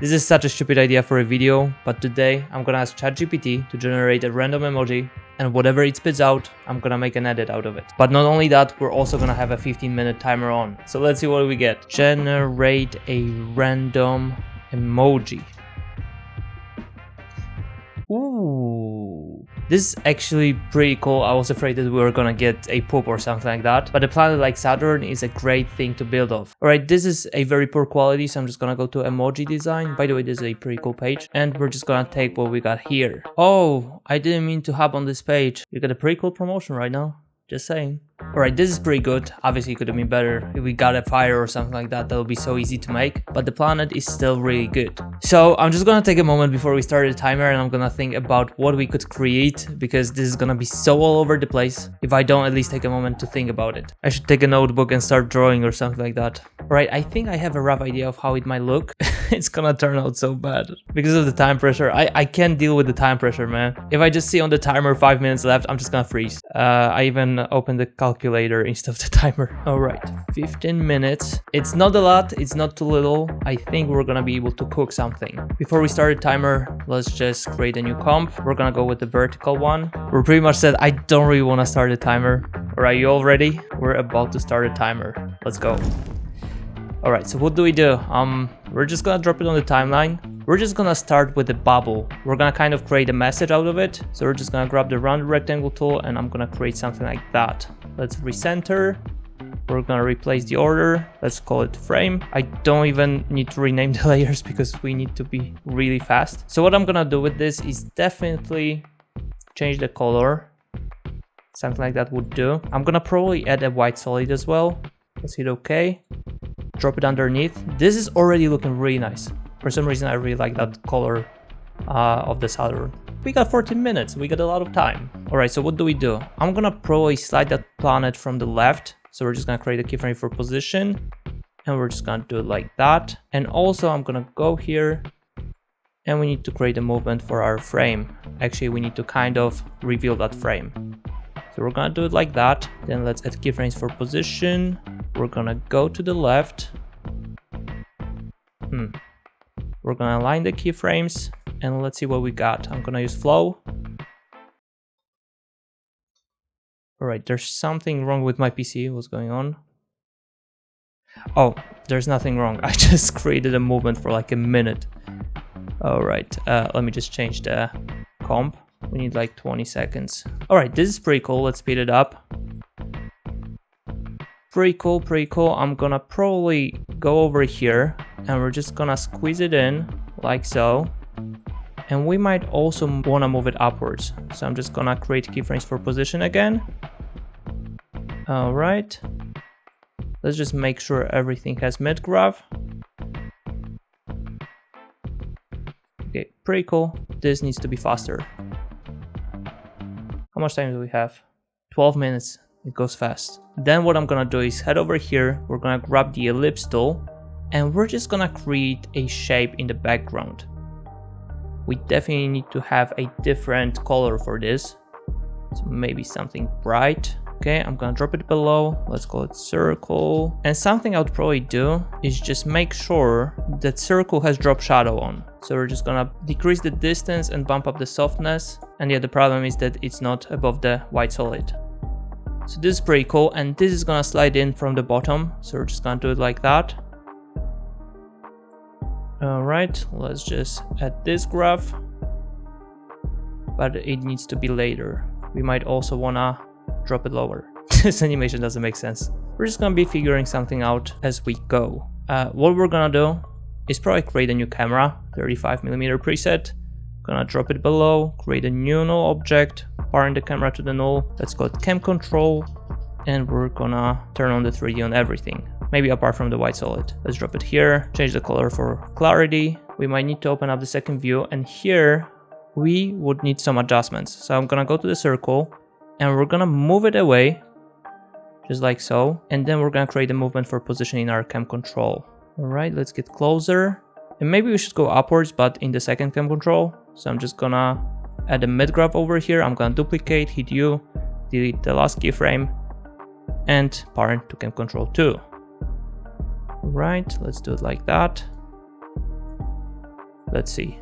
This is such a stupid idea for a video, but today I'm gonna ask ChatGPT to generate a random emoji, and whatever it spits out, I'm gonna make an edit out of it. But not only that, we're also gonna have a 15-minute timer on. So let's see what we get. Generate a random emoji. Ooh, this is actually pretty cool. I was afraid that we were gonna get a poop or something like that, but a planet like Saturn is a great thing to build off. Alright, this is a very poor quality, so I'm just gonna go to emoji design. By the way, this is a pretty cool page, and we're just gonna take what we got here. Oh, I didn't mean to hop on this page. You got a pretty cool promotion right now, just saying. Alright, this is pretty good. Obviously, it could have been better if we got a fire or something like that. That would be so easy to make, but the planet is still really good. So I'm just gonna take a moment before we start the timer, and I'm gonna think about what we could create, because this is gonna be so all over the place if I don't at least take a moment to think about it. I should take a notebook and start drawing or something like that. Alright, I think I have a rough idea of how it might look. It's gonna turn out so bad because of the time pressure. I can't deal with the time pressure, man. If I just see on the timer 5 minutes left, I'm just gonna freeze. I even opened the calculator instead of the timer. Alright, 15 minutes. It's not a lot, it's not too little. I think we're gonna be able to cook something. Before we start the timer, let's just create a new comp. We're gonna go with the vertical one. We're pretty much set. I don't really want to start the timer. Alright, you all ready? We're about to start a timer. Let's go. Alright, so what do? We're just gonna drop it on the timeline. We're just gonna start with a bubble. We're gonna kind of create a message out of it. So we're just gonna grab the round rectangle tool, and I'm gonna create something like that. Let's recenter. We're gonna replace the order. Let's call it frame. I don't even need to rename the layers because we need to be really fast. So what I'm gonna do with this is definitely change the color. Something like that would do. I'm gonna probably add a white solid as well. Let's hit OK. Drop it underneath. This is already looking really nice. For some reason, I really like that color of the Saturn. We got 14 minutes. We got a lot of time. Alright, so what do? I'm gonna probably slide that planet from the left. So we're just gonna create a keyframe for position. And we're just gonna do it like that. And also, I'm gonna go here. And we need to create a movement for our frame. Actually, we need to kind of reveal that frame. So we're gonna do it like that. Then let's add keyframes for position. We're gonna go to the left. We're gonna align the keyframes, and let's see what we got. I'm gonna use flow. Alright, there's something wrong with my PC. What's going on? Oh, there's nothing wrong. I just created a movement for like a minute. Alright, let me just change the comp. We need like 20 seconds. Alright, this is pretty cool. Let's speed it up. Pretty cool. I'm gonna probably go over here, and we're just gonna squeeze it in like so. And we might also want to move it upwards. So I'm just gonna create keyframes for position again. Alright. Let's just make sure everything has mid-graph. Okay, pretty cool. This needs to be faster. How much time do we have? 12 minutes. It goes fast. Then what I'm gonna do is head over here. We're gonna grab the ellipse tool, and we're just gonna create a shape in the background. We definitely need to have a different color for this. So maybe something bright. Okay, I'm gonna drop it below. Let's call it circle. And something I would probably do is just make sure that circle has drop shadow on. So we're just gonna decrease the distance and bump up the softness. And yeah, the problem is that it's not above the white solid. So this is pretty cool, and this is gonna slide in from the bottom. So we're just gonna do it like that. Alright, let's just add this graph. But it needs to be later. We might also wanna drop it lower. This animation doesn't make sense. We're just gonna be figuring something out as we go. What we're gonna do is probably create a new camera, 35mm preset. Gonna drop it below, create a new null object, parent the camera to the null. Let's call it cam control, and we're gonna turn on the 3D on everything, maybe apart from the white solid. Let's drop it here, change the color for clarity. We might need to open up the second view, and here we would need some adjustments. So I'm gonna go to the circle, and we're gonna move it away, just like so. And then we're gonna create a movement for positioning our cam control. Alright, let's get closer. And maybe we should go upwards, but in the second cam control. So I'm just gonna add a mid-graph over here. I'm gonna duplicate, hit U, delete the last keyframe, and parent to cam control 2. Right, let's do it like that. Let's see.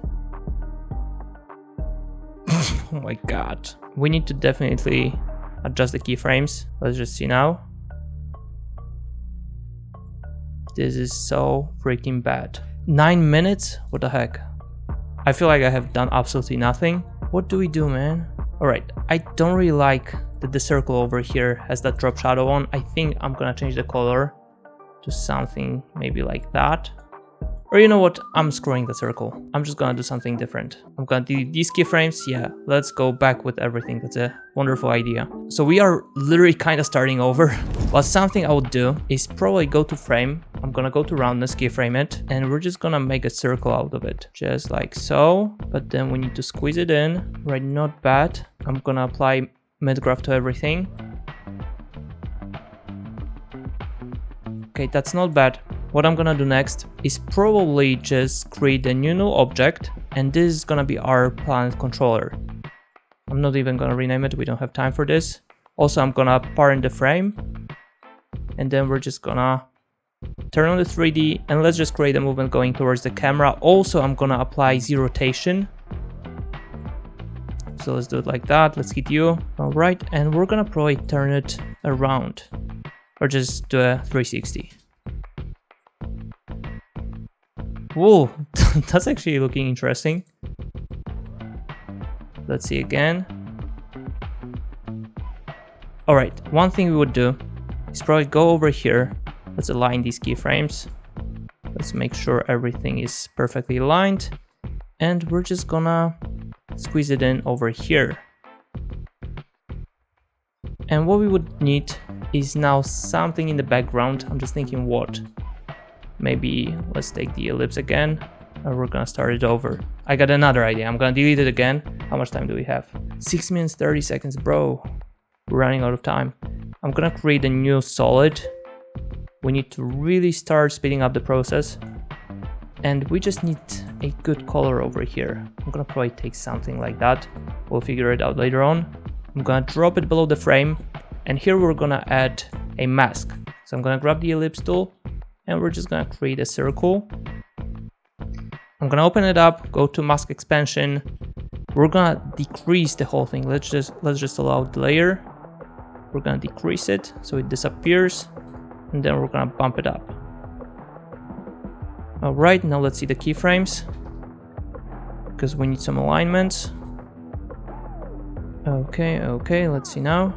Oh my god. We need to definitely adjust the keyframes. Let's just see now. This is so freaking bad. 9 minutes? What the heck? I feel like I have done absolutely nothing. What do we do, man? Alright, I don't really like that the circle over here has that drop shadow on. I think I'm gonna change the color to something maybe like that. Or you know what, I'm screwing the circle. I'm just gonna do something different. I'm gonna delete these keyframes. Yeah, let's go back with everything. That's a wonderful idea. So we are literally kind of starting over. But something I would do is probably go to frame. I'm gonna go to roundness, keyframe it, and we're just gonna make a circle out of it. Just like so. But then we need to squeeze it in. Right, not bad. I'm gonna apply mid-graph to everything. Okay, that's not bad. What I'm gonna do next is probably just create a new null object, and this is gonna be our planet controller. I'm not even gonna rename it, we don't have time for this. Also, I'm gonna parent the frame, and then we're just gonna turn on the 3D, and let's just create a movement going towards the camera. Also, I'm gonna apply Z rotation. So let's do it like that. Let's hit U. All right, and we're gonna probably turn it around, or just do a 360. Whoa, that's actually looking interesting. Let's see again. All right, one thing we would do is probably go over here. Let's align these keyframes. Let's make sure everything is perfectly aligned. And we're just gonna squeeze it in over here. And what we would need is now something in the background. I'm just thinking what? Maybe let's take the ellipse again, and we're gonna start it over. I got another idea. I'm gonna delete it again. How much time do we have? 6 minutes 30 seconds, bro. We're running out of time. I'm gonna create a new solid. We need to really start speeding up the process. And we just need a good color over here. I'm gonna probably take something like that. We'll figure it out later on. I'm gonna drop it below the frame. And here we're gonna add a mask. So I'm gonna grab the ellipse tool, and we're just gonna create a circle. I'm gonna open it up, go to mask expansion. We're gonna decrease the whole thing. Let's just allow the layer. We're gonna decrease it so it disappears, and then we're gonna bump it up. All right, now let's see the keyframes, because we need some alignments. Okay, let's see now.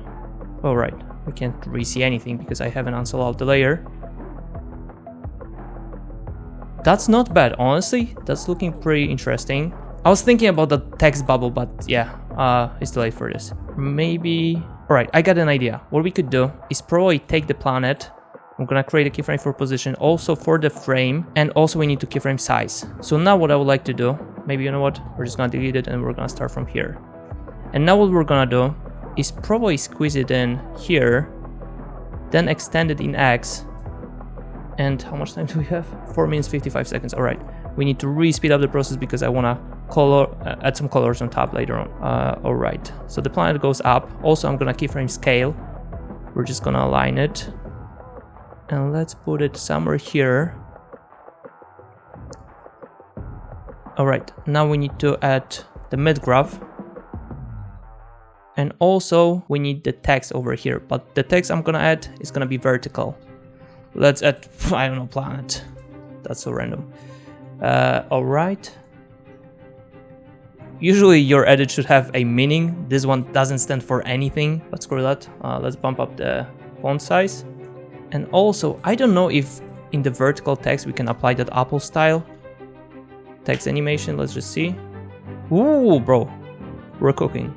All right, we can't really see anything because I haven't unsolved the layer. That's not bad, honestly. That's looking pretty interesting. I was thinking about the text bubble, but yeah, it's too late for this. Maybe... Alright, I got an idea. What we could do is probably take the planet. I'm gonna create a keyframe for position, also for the frame, and also we need to keyframe size. So now what I would like to do, maybe you know what? We're just gonna delete it and we're gonna start from here. And now what we're gonna do is probably squeeze it in here, then extend it in X. And how much time do we have? 4 minutes 55 seconds. All right, we need to really speed up the process because I want to add some colors on top later on. All right, so the planet goes up. Also, I'm gonna keyframe scale. We're just gonna align it, and let's put it somewhere here. All right, now we need to add the mid graph, and also we need the text over here. But the text I'm gonna add is gonna be vertical. Let's add, I don't know, planet. That's so random. All right. Usually your edit should have a meaning. This one doesn't stand for anything, but screw that. Let's bump up the font size. And also, I don't know if in the vertical text we can apply that Apple style text animation. Let's just see. Ooh, bro, we're cooking.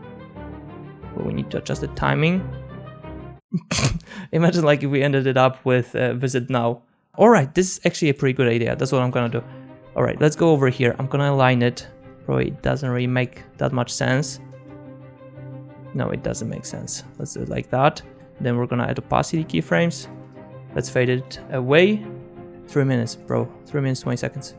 But we need to adjust the timing. Imagine like if we ended it up with visit now. All right, this is actually a pretty good idea. That's what I'm gonna do. All right, let's go over here. I'm gonna align it. Probably it doesn't really make that much sense. No, it doesn't make sense. Let's do it like that. Then we're gonna add opacity keyframes. Let's fade it away. 3 minutes, bro. 3 minutes, 20 seconds.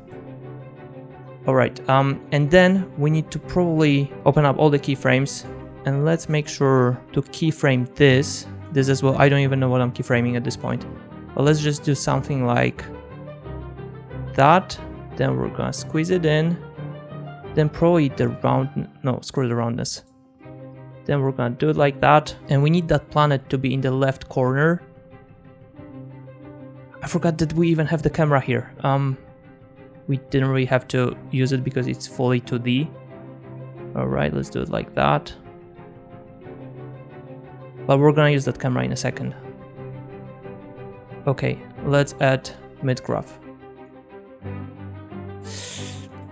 All right, and then we need to probably open up all the keyframes, and let's make sure to keyframe this as well. I don't even know what I'm keyframing at this point, but let's just do something like that. Then we're gonna squeeze it in, Then probably the round, no, screw the roundness. Then we're gonna do it like that. And we need that planet to be in the left corner. I forgot that we even have the camera here. We didn't really have to use it because it's fully 2D. All right, let's do it like that. But we're gonna use that camera in a second. Okay, let's add mid-graph.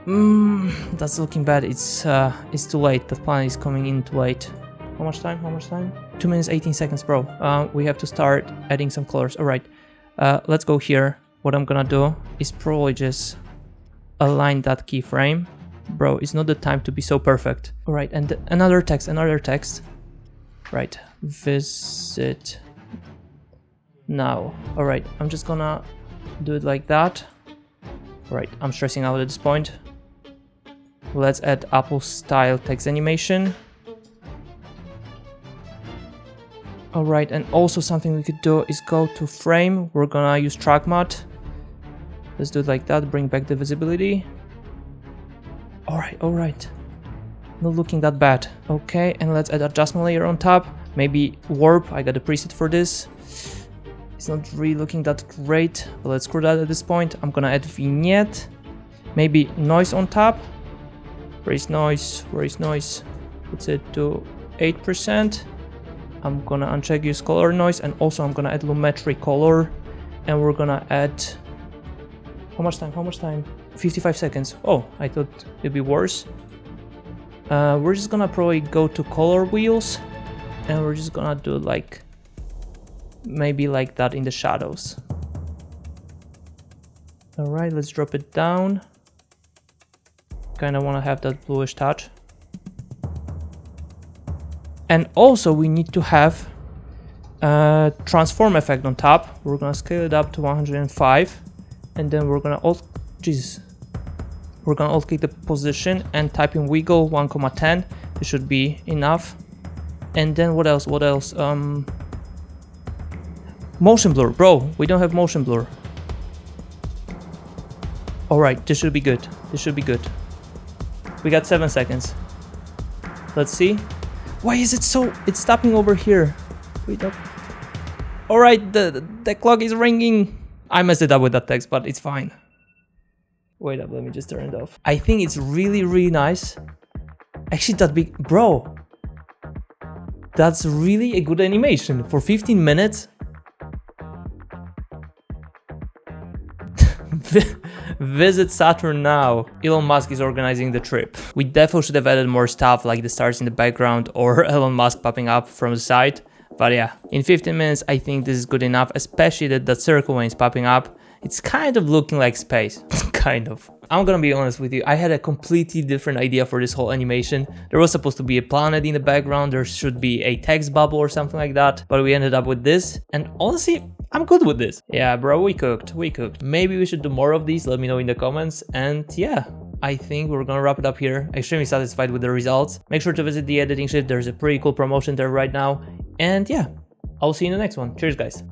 That's looking bad. It's too late. That planet is coming in too late. How much time? How much time? 2 minutes 18 seconds, bro. We have to start adding some colors. All right, let's go here. What I'm gonna do is probably just align that keyframe. Bro, it's not the time to be so perfect. All right, and another text, Right, visit now. All right, I'm just gonna do it like that. All right, I'm stressing out at this point. Let's add Apple style text animation. All right, and also something we could do is go to frame. We're gonna use track matte. Let's do it like that, bring back the visibility. All right. Not looking that bad. Okay, and let's add adjustment layer on top. Maybe warp, I got a preset for this. It's not really looking that great, but let's screw that at this point. I'm gonna add vignette. Maybe noise on top. Where is noise? Let's set to 8%. I'm gonna uncheck use color noise, and also I'm gonna add lumetri color. And we're gonna add, how much time? 55 seconds. Oh, I thought it'd be worse. We're just gonna probably go to color wheels, and we're just gonna do like maybe like that in the shadows. All right, let's drop it down. Kind of want to have that bluish touch. And also we need to have a transform effect on top. We're gonna scale it up to 105, and then we're gonna alt click the position and type in wiggle 1,10. This should be enough. And then what else? Motion blur, bro. We don't have motion blur. All right, this should be good. We got 7 seconds. Let's see. Why is it so? It's stopping over here. Wait up. All right, the clock is ringing. I messed it up with that text, but it's fine. Wait up, let me just turn it off. I think it's really, really nice. Actually, that big, bro. That's really a good animation for 15 minutes. Visit Saturn now. Elon Musk is organizing the trip. We definitely should have added more stuff like the stars in the background or Elon Musk popping up from the side. But yeah, in 15 minutes, I think this is good enough, especially that circle when it's popping up. It's kind of looking like space, kind of. I'm gonna be honest with you, I had a completely different idea for this whole animation. There was supposed to be a planet in the background, there should be a text bubble or something like that, but we ended up with this, and honestly, I'm good with this. Yeah, bro, we cooked. Maybe we should do more of these, let me know in the comments, and yeah. I think we're gonna wrap it up here. Extremely satisfied with the results. Make sure to visit the editing shift, there's a pretty cool promotion there right now, and yeah, I'll see you in the next one. Cheers, guys.